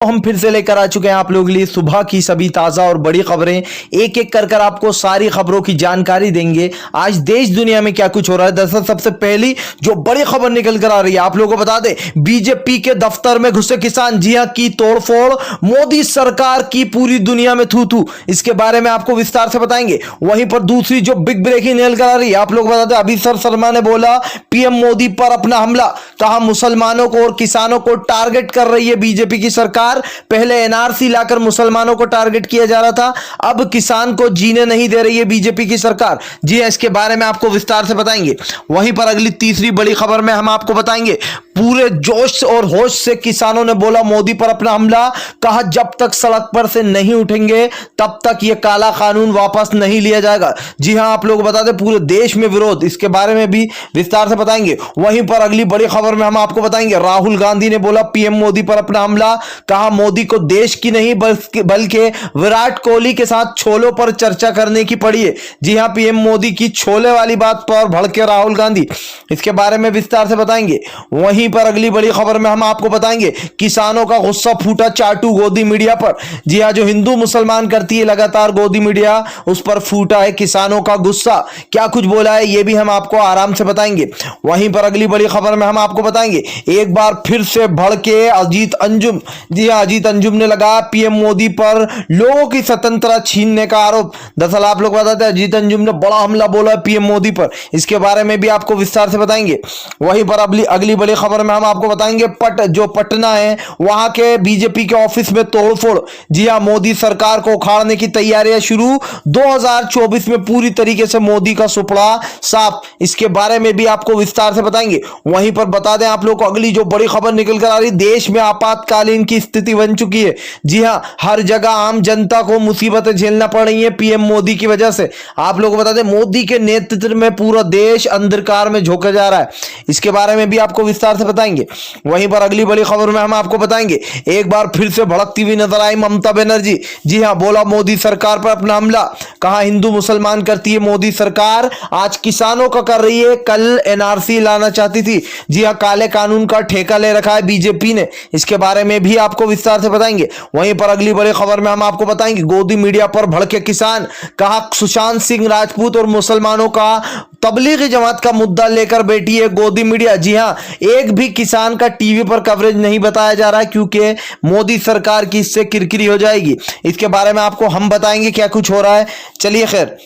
हम फिर से लेकर आ चुके हैं आप लोगों के लिए सुबह की सभी ताजा और बड़ी खबरें। एक एक कर आपको सारी खबरों की जानकारी देंगे। आज देश दुनिया में क्या कुछ हो रहा है। दरअसल सबसे पहली जो बड़ी खबर निकल कर आ रही है, आप लोगों को बता दें, बीजेपी के दफ्तर में घुसे किसान, जी हां, की तोड़फोड़, मोदी सरकार की पूरी दुनिया में थू थू। इसके बारे में आपको विस्तार से बताएंगे। वहीं पर दूसरी जो बिग ब्रेकिंग निकल कर आ रही है, आप लोग बता दें, अभी सर शर्मा ने बोला पीएम मोदी पर अपना हमला, कहा मुसलमानों को और किसानों को टारगेट कर रही है बीजेपी की सरकार। पहले एनआरसी लाकर मुसलमानों को टारगेट किया जा रहा था, अब किसान को जीने नहीं दे रही है बीजेपी की सरकार। जी हां, इसके बारे में आपको विस्तार से बताएंगे। वहीं पर अगली तीसरी बड़ी खबर में हम आपको बताएंगे, पूरे जोश और होश से किसानों ने बोला मोदी पर अपना हमला, कहा जब तक सड़क पर से नहीं उठेंगे तब तक यह काला कानून वापस नहीं लिया जाएगा। जी हां, आप लोग बता दें, पूरे देश में विरोध, इसके बारे में भी विस्तार से बताएंगे। वहीं पर अगली बड़ी खबर में हम आपको बताएंगे, राहुल गांधी ने बोला पीएम मोदी पर अपना हमला, कहा मोदी को देश की नहीं बल्कि विराट कोहली के साथ छोलों पर चर्चा करने की पड़ी है। जी हां, पीएम मोदी की छोले वाली बात पर भड़के राहुल गांधी, इसके बारे में विस्तार से बताएंगे। वहीं पर अगली बड़ी खबर में हम आपको बताएंगे, किसानों का गुस्सा फूटा चाटू गोदी मीडिया पर। जी हां, जो हिंदू मुसलमान करती है लगातार गोदी मीडिया, उस पर फूटा है किसानों का गुस्सा। क्या कुछ बोला है यह भी हम आपको आराम से बताएंगे। वहीं पर अगली बड़ी खबर में हम आपको बताएंगे, एक बार फिर से भड़के अजीत अंजुम। जी हां, अजीत अंजुम ने लगाया पीएम मोदी पर लोगों की स्वतंत्रता छीनने का आरोप। दरअसल आप लोग बताते हैं, अजीत अंजुम ने बड़ा हमला बोला पीएम मोदी पर, इसके बारे में भी आपको विस्तार से बताएंगे। वहीं पर अगली बड़ी खबर में हम आपको बताएंगे, पटना है, वहां के बीजेपी के ऑफिस में तोड़फोड़। जी हां, मोदी सरकार को उखाड़ने की तैयारियां शुरू, 2024 में पूरी तरीके से मोदी का सुपड़ा साफ, इसके बारे में भी आपको विस्तार से बताएंगे। वहीं पर बता दें आप लोग को, अगली जो बड़ी खबर निकल कर आ रही, देश में आपातकालीन की स्थिति बन चुकी है। जी हां, हर जगह आम जनता को मुसीबतें झेलना पड़ रही है पीएम मोदी की वजह से। आप लोग बता दें, मोदी के नेतृत्व में पूरा देश अंधकार में झोंका जा रहा है, इसके बारे में भी आपको विस्तार से बताएंगे। वहीं पर अगली बड़ी खबर में हम आपको बताएंगे, एक बार फिर से भड़कती हुई नजर आई ममता बनर्जी। जी हां, बोला मोदी सरकार पर अपना हमला, कहा हिंदू मुसलमान करती है मोदी सरकार, आज किसानों का कर रही है, कल एनआरसी लाना चाहती थी। जी हां, काले कानून का ठेका ले रखा है बीजेपी ने, इसके बारे में भी आपको विस्तार से बताएंगे। वहीं पर अगली बड़ी खबर में हम आपको बताएंगे, गोदी मीडिया पर भड़के किसान, कहा सुशांत सिंह राजपूत और मुसलमानों का तबलीगी जमात का मुद्दा लेकर बैठी है गोदी मीडिया। जी हां, एक भी किसान का टीवी पर कवरेज नहीं बताया जा रहा है, क्योंकि मोदी सरकार की इससे किरकिरी हो जाएगी। इसके बारे में आपको हम बताएंगे क्या कुछ हो रहा है। चलिए खैर,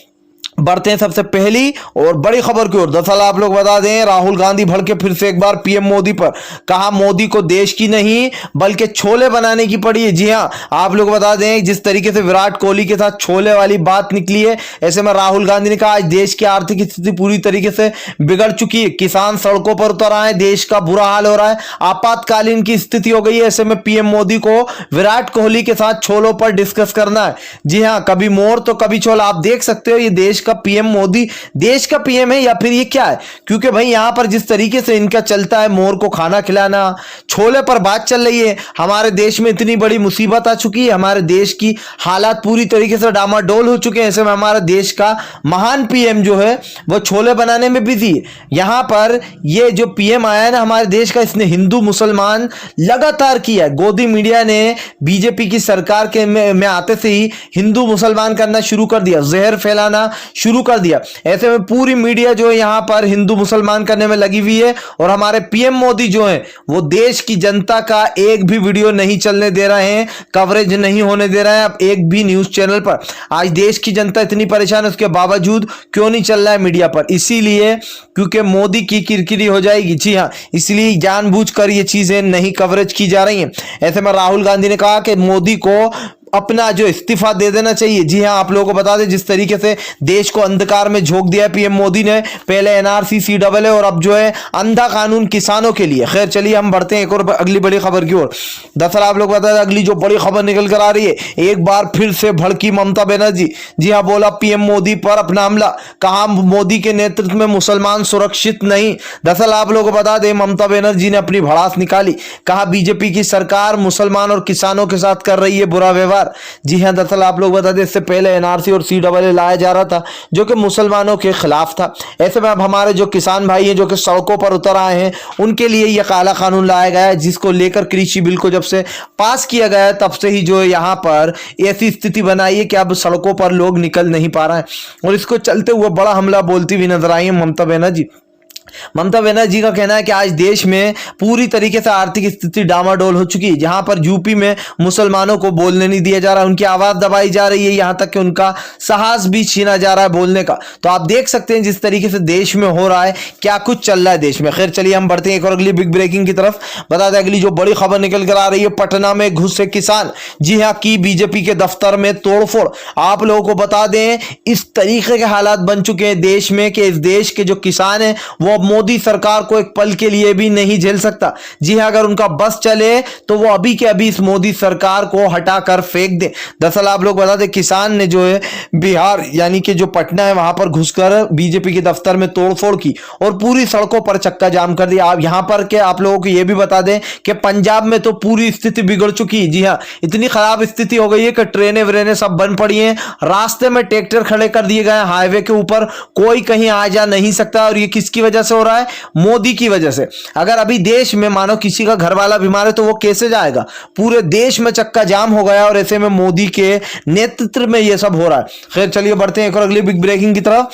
बढ़ते हैं सबसे पहली और बड़ी खबर की ओर। दरअसल आप लोग बता दें, राहुल गांधी भड़के फिर से एक बार पीएम मोदी पर, कहा मोदी को देश की नहीं बल्कि छोले बनाने की पड़ी है। जी हां, आप लोग बता दें, जिस तरीके से विराट कोहली के साथ छोले वाली बात निकली है, ऐसे में राहुल गांधी ने कहा आज देश की आर्थिक स्थिति पूरी तरीके से बिगड़ चुकी है, किसान सड़कों पर उतर आए, देश का बुरा हाल हो रहा है, आपातकालीन की स्थिति हो गई है। ऐसे में पीएम मोदी को विराट कोहली के साथ छोलों पर डिस्कस करना है। जी हां, कभी मोर तो कभी छोला। आप देख सकते हो, ये देश का पीएम मोदी देश का पीएम है या फिर ये क्या है? क्योंकि भाई यहां पर जिस तरीके से इनका चलता है, मोर को खाना खिलाना, छोले पर बात चल रही है। हमारे देश में इतनी बड़ी मुसीबत आ चुकी है, हमारे देश की हालात पूरी तरीके से डामाडोल हो चुके हैं। ऐसे में हमारे देश का महान पीएम जो है वो छोले बनाने में बिजी है। यहां पर ये जो पीएम आया है ना हमारे देश का, इसने हिंदू मुसलमान लगातार किया है। गोदी मीडिया ने बीजेपी की सरकार के में आते से ही हिंदू मुसलमान करना शुरू कर दिया, जहर फैलाना शुरू कर दिया। ऐसे में पूरी मीडिया जो है यहां पर हिंदू मुसलमान करने में लगी हुई है, और हमारे पीएम मोदी जो है वो देश की जनता का एक भी वीडियो नहीं चलने दे रहे हैं, कवरेज नहीं होने दे रहे हैं अब एक भी न्यूज चैनल पर। आज देश की जनता इतनी परेशान है, उसके बावजूद क्यों नहीं चल रहा है मीडिया पर? इसीलिए क्योंकि मोदी की किरकिरी हो जाएगी। जी हां, इसलिए जानबूझकर ये चीजें नहीं कवरेज की जा रही हैं। ऐसे में राहुल गांधी ने कहा कि मोदी को अपना जो इस्तीफा दे देना चाहिए। जी हां, आप लोगों को बता दें, जिस तरीके से देश को अंधकार में झोंक दिया पीएम मोदी ने, पहले एनआरसी सीएए और अब जो है अंधा कानून किसानों के लिए। खैर चलिए, हम बढ़ते हैं एक और अगली बड़ी खबर की ओर। दरअसल आप लोग बता दें, अगली जो बड़ी खबर निकल कर आ रही है, एक बार फिर से भड़की ममता बनर्जी। जी हां, बोला पीएम मोदी पर अपना हमला, कहा मोदी के नेतृत्व में मुसलमान सुरक्षित नहीं। दरअसल आप लोगों को बता दें, ममता बनर्जी ने अपनी भड़ास निकाली, कहा बीजेपी की सरकार मुसलमान और किसानों के साथ कर रही है बुरा व्यवहार। सरकार। जी हाँ, दरअसल आप लोग बता दें इससे पहले एनआरसी और सीएए लाया जा रहा था जो कि मुसलमानों के खिलाफ था। ऐसे में अब हमारे जो किसान भाई हैं जो कि सड़कों पर उतर आए हैं उनके लिए यह काला कानून लाया गया है, जिसको लेकर कृषि बिल को जब से पास किया गया है तब से ही जो है यहाँ पर ऐसी स्थिति बनाई है कि अब सड़कों पर लोग निकल नहीं पा रहे हैं। और इसको चलते हुए बड़ा हमला बोलती हुई नजर आई है ममता बनर्जी। ममता बनर्जी का कहना है कि आज देश में पूरी तरीके से आर्थिक स्थिति डामाडोल हो चुकी है, जहां पर यूपी में मुसलमानों को बोलने नहीं दिया जा रहा, उनकी आवाज दबाई जा रही है, यहां तक कि उनका साहस भी छीना जा रहा है बोलने का। तो आप देख सकते हैं जिस तरीके से देश में हो रहा है, क्या कुछ चल रहा है देश में। खैर चलिए हम बढ़ते हैं एक और अगली बिग ब्रेकिंग की तरफ। बता दें अगली जो बड़ी खबर निकल कर आ रही है, पटना में घुसे किसान। जी हाँ, की बीजेपी के दफ्तर में तोड़फोड़। आप लोगों को बता दें इस तरीके के हालात बन चुके हैं देश में कि इस देश के जो किसान हैं वो मोदी सरकार को एक पल के लिए भी नहीं झेल सकता। जी हां, अगर उनका बस चले तो वो अभी के अभी इस मोदी सरकार को हटाकर फेंक दे। दरअसल आप लोग बता दें किसान ने जो है बिहार यानी कि जो पटना है वहां पर घुसकर बीजेपी के दफ्तर में तोड़फोड़ की और पूरी सड़कों पर चक्का जाम कर दिया। आप यहां पर के आप लोगों को यह भी बता दें कि पंजाब में तो पूरी स्थिति बिगड़ चुकी है। जी हां, इतनी खराब स्थिति हो गई है कि ट्रेनें व्रेनें सब बंद पड़ी हैं, रास्ते में ट्रैक्टर खड़े कर दिए गए, हाईवे के ऊपर कोई कहीं आ जा नहीं सकता। और ये किसकी वजह से हो रहा है? मोदी की वजह से। अगर अभी देश में मानो किसी का घर वाला बीमार है तो वो कैसे जाएगा? पूरे देश में चक्का जाम हो गया और ऐसे में मोदी के नेतृत्व में ये सब हो रहा है। खैर चलिए बढ़ते हैं एक और अगली बिग ब्रेकिंग की तरफ।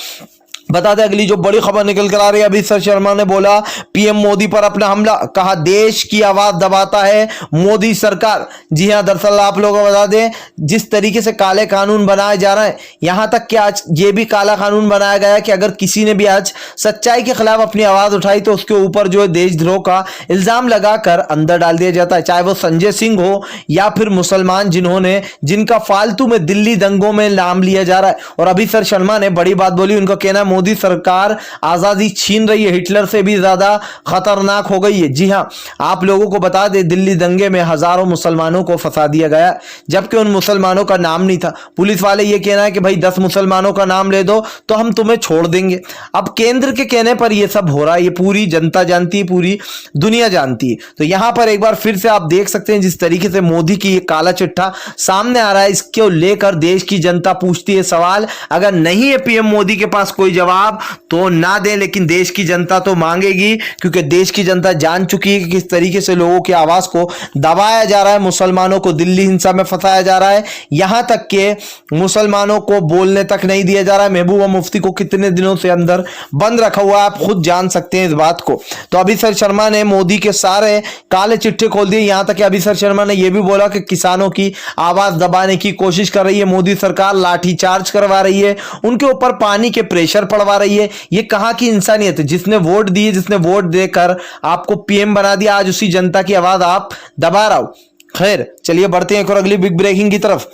बता दें अगली जो बड़ी खबर निकल कर आ रही है, अभी सर शर्मा ने बोला पीएम मोदी पर अपना हमला, कहा देश की आवाज दबाता है मोदी सरकार। जी हां, दरअसल आप लोगों को बता दें जिस तरीके से काले कानून बनाए जा रहे हैं, यहां तक कि आज ये भी काला कानून बनाया गया है कि अगर किसी ने भी आज सच्चाई के खिलाफ अपनी आवाज उठाई तो उसके ऊपर जो है देशद्रोह का इल्जाम लगाकर अंदर डाल दिया जाता है, चाहे वो संजय सिंह हो या फिर मुसलमान जिनका फालतू में दिल्ली दंगों में नाम लिया जा रहा है। और अभी सर शर्मा ने बड़ी बात बोली, उनका कहना है मोदी सरकार आजादी छीन रही है, हिटलर से भी ज्यादा खतरनाक हो गई है। जी हां, आप लोगों को बता दें दिल्ली दंगे में हजारों मुसलमानों को फंसा दिया गया जबकि उन मुसलमानों का नाम नहीं था। पुलिस वाले ये कहना है कि भाई 10 मुसलमानों का नाम ले दो तो हम तुम्हें छोड़ देंगे। अब केंद्र के कहने पर यह सब हो रहा है, ये पूरी जनता जानती है, पूरी दुनिया जानती है। तो यहां पर एक बार फिर से आप देख सकते हैं जिस तरीके से मोदी की ये काला चिट्ठा सामने आ रहा है, इसको लेकर देश की जनता पूछती है सवाल। अगर नहीं है पीएम मोदी के पास कोई जवाब तो ना दे, लेकिन देश की जनता तो मांगेगी, क्योंकि देश की जनता जान चुकी है कि किस तरीके से लोगों की आवाज को दबाया जा रहा है, मुसलमानों को दिल्ली हिंसा में फंसाया जा रहा है, यहां तक कि मुसलमानों को बोलने तक नहीं दिया जा रहा है। महबूबा मुफ्ती को कितने दिनों से अंदर बंद रखा हुआ है, आप खुद जान सकते हैं इस बात को। तो अभी सर शर्मा ने मोदी के सारे काले चिट्ठे खोल दिए, यहां तक कि अभी सर शर्मा ने यह भी बोला कि किसानों की आवाज दबाने की कोशिश कर रही है मोदी सरकार, लाठीचार्ज करवा रही है, उनके ऊपर पानी के प्रेशर पड़वा रही है। ये कहां की इंसानियत है? जिसने वोट दिए, जिसने वोट देकर आपको पीएम बना दिया, आज उसी जनता की आवाज आप दबा रहा हो। खैर चलिए बढ़ते हैं एक और अगली बिग ब्रेकिंग की तरफ।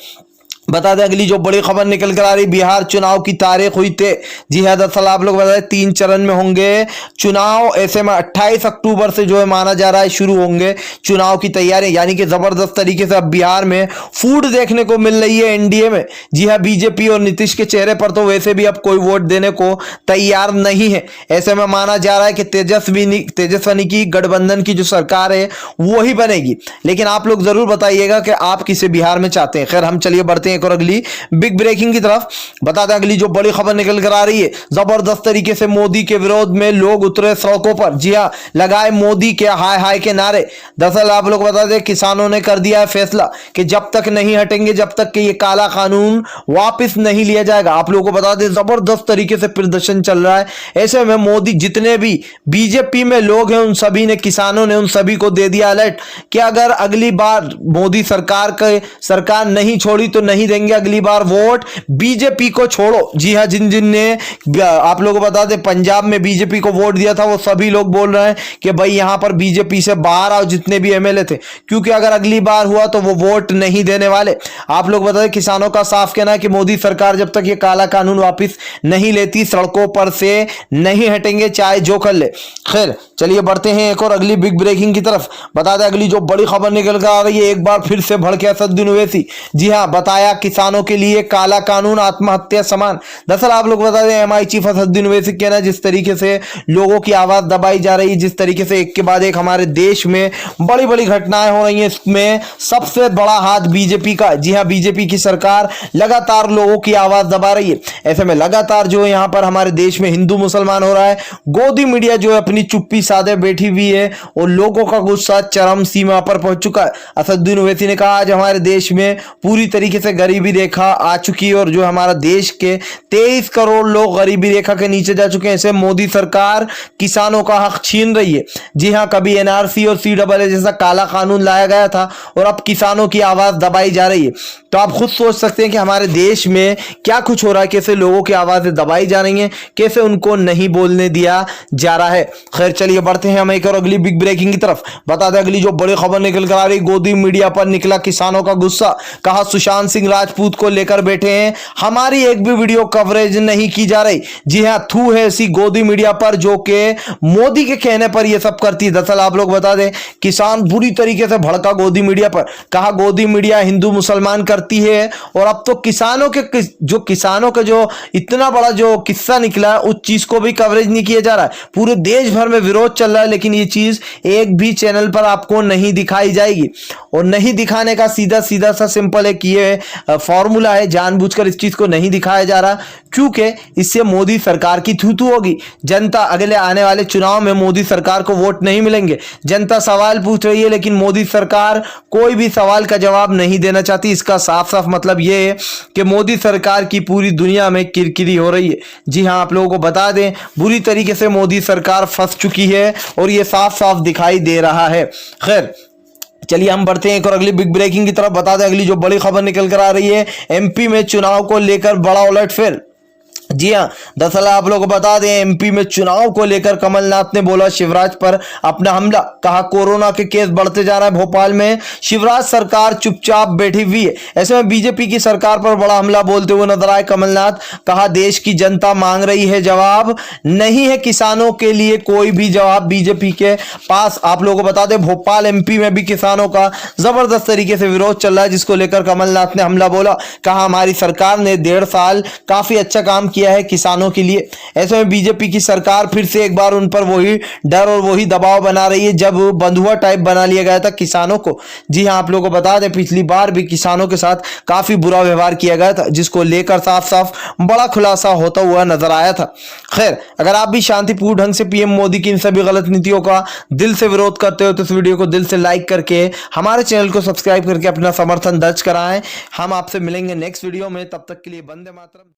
बता दें अगली जो बड़ी खबर निकल कर आ रही, बिहार चुनाव की तारीख हुई तय। जी हाँ, दरअसल आप लोग बता दें 3 चरण में होंगे चुनाव। ऐसे में 28 अक्टूबर से जो है माना जा रहा है शुरू होंगे चुनाव की तैयारी, यानी कि जबरदस्त तरीके से अब बिहार में फूट देखने को मिल रही है एनडीए में। जी हाँ, बीजेपी और नीतीश के चेहरे पर तो वैसे भी अब कोई वोट देने को तैयार नहीं है। ऐसे में माना जा रहा है कि तेजस्वी की गठबंधन की जो सरकार है वो ही बनेगी, लेकिन आप लोग जरूर बताइएगा कि आप किसे बिहार में चाहते हैं। खैर हम चलिए बढ़ते हैं एक और अगली बिग ब्रेकिंग की तरफ। बता दें अगली जो बड़ी खबर निकल कर आ रही है, जबरदस्त तरीके से मोदी के विरोध में लोग उतरे सड़कों पर। जी हां, लगाए मोदी के हाय हाय के नारे। दरअसल आप लोग बता दें किसानों ने कर दिया है फैसला कि जब तक नहीं हटेंगे, जब तक कि ये काला कानून वापस नहीं लिया जाएगा। आप लोगों को बता दें जबरदस्त तरीके से प्रदर्शन चल रहा है। ऐसे में मोदी, जितने भी बीजेपी में लोग हैं, उन सभी ने, किसानों ने उन सभी को दे दिया अलर्ट कि अगर अगली बार मोदी सरकार नहीं छोड़ी तो नहीं देंगे अगली बार वोट, बीजेपी को छोड़ो। जी हां, जिन ने आप लोगों को बता दें पंजाब में बीजेपी को वोट दिया था वो सभी लोग बोल रहे हैं कि भाई यहां पर बीजेपी से बाहर आओ, जितने भी एमएलए थे, क्योंकि अगर अगली बार हुआ तो वो वोट नहीं देने वाले। आप लोग बता दें किसानों का साफ कहना है कि मोदी सरकार जब तक ये काला कानून वापस नहीं लेती सड़कों पर से नहीं हटेंगे, चाहे जो कर ले। खैर चलिए बढ़ते हैं एक और अगली बिग ब्रेकिंग की तरफ। बता दें अगली जो बड़ी खबर निकल कर आ रही है, एक बार फिर से भड़के असदुद्दीन ओवैसी। जी हां, बताया किसानों के लिए काला कानून आत्महत्या समान। दरअसल आप लोग बता दें, एमआई चीफ असदुद्दीन ओवैसी के कहना, जिस तरीके से लोगों की आवाज दबाई जा रही है, जिस तरीके से एक के बाद एक हमारे देश में बड़ी बड़ी घटनाएं हो रही हैं, इसमें सबसे बड़ा हाथ बीजेपी का। जी हां, बीजेपी की सरकार लगातार लोगों की आवाज दबा रही है। ऐसे में लगातार जो यहां पर हमारे देश में हिंदू मुसलमान हो रहा है, गोदी मीडिया जो है अपनी चुप्पी साधे बैठी हुई है और लोगों का गुस्सा चरम सीमा पर पहुंच चुका है। असदुद्दीन ओवैसी ने कहा, आज हमारे देश में पूरी तरीके से गरीबी रेखा आ चुकी है और जो हमारा देश के 23 करोड़ लोग गरीबी रेखा के नीचे जा चुके हैं। ऐसे मोदी सरकार किसानों का हक छीन रही है। जी हां, कभी एनआरसी और सीएए जैसा काला कानून लाया गया था और अब किसानों की आवाज दबाई जा रही है। तो आप खुद सोच सकते हैं कि हमारे देश में क्या कुछ हो रहा है, कैसे लोगों की आवाजें दबाई जा रही हैं, कैसे उनको नहीं बोलने दिया जा रहा है। खैर चलिए बढ़ते हैं हम एक और अगली बिग ब्रेकिंग की तरफ। बता दें अगली जो बड़ी खबर निकल कर आ रही, गोदी मीडिया पर निकला किसानों का गुस्सा। कहा, सुशांत सिंह राजपूत को लेकर बैठे हैं, हमारी एक भी वीडियो कवरेज नहीं की जा रही। जी हां, थू है ऐसी गोदी मीडिया पर जो कि मोदी के कहने पर यह सब करती है। दरअसल आप लोग बता दें, किसान बुरी तरीके से भड़का गोदी मीडिया पर। कहा, गोदी मीडिया हिंदू मुसलमान करती है और अब तो किसानों के जो इतना बड़ा जो किस्सा निकला है, उस चीज को भी कवरेज नहीं किया जा रहा है। पूरे देश भर में विरोध चल रहा है, लेकिन ये चीज एक भी चैनल पर आपको नहीं दिखाई जाएगी। और नहीं दिखाने का सीधा सीधा सा सिंपल एक ये फॉर्मूला है, जानबूझकर इस चीज को नहीं दिखाया जा रहा क्योंकि इससे मोदी सरकार की थू-थू होगी। जनता अगले आने वाले चुनाव में मोदी सरकार को वोट नहीं मिलेंगे। जनता सवाल पूछ रही है, लेकिन मोदी सरकार कोई भी सवाल का जवाब नहीं देना चाहती। इसका साफ साफ मतलब यह है कि मोदी सरकार की पूरी दुनिया में किरकिरी हो रही है। जी हां, आप लोगों को बता दें, बुरी तरीके से मोदी सरकार फंस चुकी है और यह साफ साफ दिखाई दे रहा है। खैर चलिए हम बढ़ते हैं एक और अगली बिग ब्रेकिंग की तरफ। बता दें अगली जो बड़ी खबर निकल कर आ रही है, एमपी में चुनाव को लेकर बड़ा उलटफेर। जी हां, दरअसल आप लोगों को बता दें, एमपी में चुनाव को लेकर कमलनाथ ने बोला शिवराज पर अपना हमला। कहा, कोरोना के केस बढ़ते जा रहा है भोपाल में, शिवराज सरकार चुपचाप बैठी हुई है। ऐसे में बीजेपी की सरकार पर बड़ा हमला बोलते हुए नजर आए कमलनाथ। कहा, देश की जनता मांग रही है जवाब, नहीं है किसानों के लिए कोई भी जवाब बीजेपी के पास। आप लोगों को बता दें, भोपाल एमपी में भी किसानों का जबरदस्त तरीके से विरोध चल रहा है, जिसको लेकर कमलनाथ ने हमला बोला। कहा, हमारी सरकार ने 1.5 साल काफी अच्छा काम किया है किसानों के लिए। ऐसे में बीजेपी की सरकार फिर से एक बार उन पर वही डर और वही दबाव बना रही है जब बंधुआ टाइप बना लिया गया था किसानों को। जी हां, आप लोगों को बता दें, पिछली बार भी किसानों के साथ काफी बुरा व्यवहार किया गया था, जिसको लेकर साफ साफ बड़ा खुलासा होता हुआ नजर आया था। खैर, अगर आप भी शांतिपूर्ण ढंग से पीएम मोदी की इन सभी गलत नीतियों का दिल से विरोध करते हो तो इस वीडियो को दिल से लाइक करके हमारे चैनल को सब्सक्राइब करके अपना समर्थन दर्ज कराएं। हम आपसे मिलेंगे नेक्स्ट वीडियो में, तब तक के लिए वंदे मातरम।